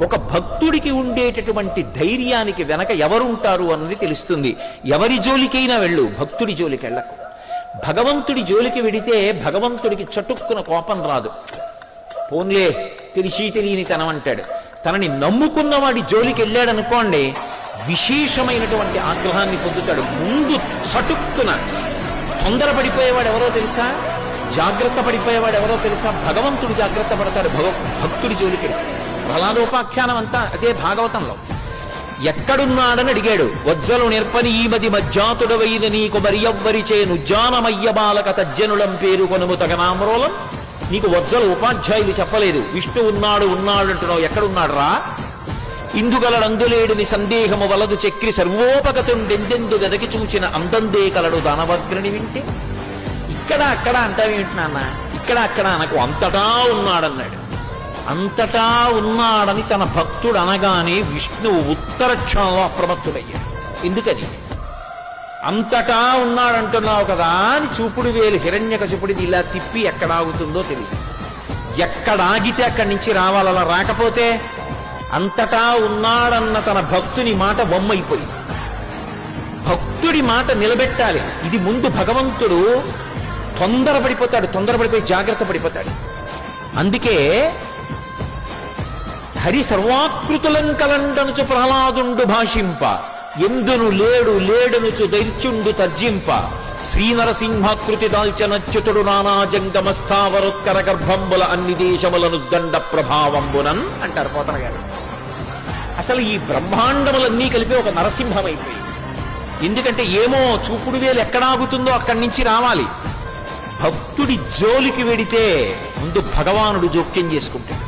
ఒక భక్తుడికి ఉండేటటువంటి ధైర్యానికి వెనక ఎవరుంటారు అన్నది తెలుస్తుంది. ఎవరి జోలికైనా వెళ్ళు, భక్తుడి జోలికి వెళ్ళకు. భగవంతుడి జోలికి వెడితే భగవంతుడికి చటుక్కున కోపం రాదు. పోన్లే తెలిసి తెలియని తనం అంటాడు. తనని నమ్ముకున్నవాడి జోలికి వెళ్ళాడనుకోండి, విశేషమైనటువంటి ఆగ్రహాన్ని పొందుతాడు. ముందు చటుక్కున తొందరపడిపోయేవాడు ఎవరో తెలుసా? జాగ్రత్త పడిపోయేవాడు ఎవరో తెలుసా? భగవంతుడు జాగ్రత్త పడతాడు భక్తుడి జోలికి. ప్రహ్లాదోపాఖ్యానం అంతా అదే భాగవతంలో. ఎక్కడున్నాడని అడిగాడు. వజ్జలు నిర్పని ఈ మది మజ్జాతుడవైన నీకు మరియవ్వరిచేను జానమయ్య బాలక తజ్జనులం పేరు కొనుము తగనామ్రోలం. నీకు వజ్జల ఉపాధ్యాయులు చెప్పలేదు, విష్ణు ఉన్నాడు అంటున్నావు. ఎక్కడున్నాడు రా? ఇందుగలడందులేడుని సందేహము వలదు చక్రి సర్వోపగతుండెందెందు గదకి చూచిన అందందే కలడు దానవగ్రని వింటే. ఇక్కడ అక్కడ అంటావేమిటి నాన్న? ఇక్కడ అక్కడ అనకు, అంతటా ఉన్నాడన్నాడు. అంతటా ఉన్నాడని తన భక్తుడు అనగానే విష్ణువు ఉత్తర క్షణంలో అప్రమత్తుడయ్యాడు. ఎందుకని? అంతటా ఉన్నాడంటున్నావు కదా అని చూపుడు వేలు హిరణ్యకశిపుడిది ఇలా తిప్పి ఎక్కడాగుతుందో తెలియదు. ఎక్కడాగితే అక్కడి నుంచి రావాలి. అలా రాకపోతే అంతటా ఉన్నాడన్న తన భక్తుని మాట బొమ్మైపోయింది. భక్తుడి మాట నిలబెట్టాలి. ఇది ముందు భగవంతుడు తొందరపడిపోయి జాగ్రత్త పడిపోతాడు. అందుకే హరి సర్వాకృతులం కలండనుచు ప్రహ్లాదుండు భాషింప ఎందును లేడునుచు దైత్యుండు తర్జింప శ్రీనరసింహాకృతి దాల్చనచ్యుతుడు నానా జంగమస్థావరోత్కర గర్భంబుల అన్ని దేశములను దండ ప్రభావంబునన్ అంటారు పోతన గారు. అసలు ఈ బ్రహ్మాండములన్నీ కలిపి ఒక నరసింహమైపోయి. ఎందుకంటే ఏమో చూపుడు వేలు ఎక్కడాగుతుందో అక్కడి నుంచి రావాలి. భక్తుడి జోలికి వెడితే ముందు భగవానుడు జోక్యం చేసుకుంటాడు.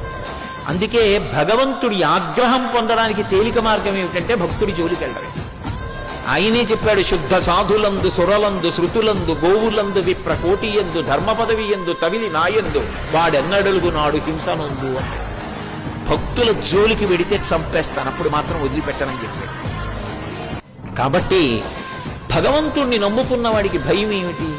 అందుకే భగవంతుడి ఆగ్రహం పొందడానికి తేలిక మార్గం ఏమిటంటే భక్తుడి జోలికి వెళ్ళడం. ఆయనే చెప్పాడు, శుద్ధ సాధులందు సురలందు శృతులందు గోవులందు విప్ర కోటియందు ధర్మ పదవి ఎందు తవిలి నాయందు వాడెన్నడలుగు నాడు హింసనందు అంటే. భక్తుల జోలికి వెడితే చంపేస్తాను, అప్పుడు మాత్రం వదిలిపెట్టనని చెప్పాడు. కాబట్టి భగవంతుణ్ణి నమ్ముకున్న వాడికి భయం ఏమిటి?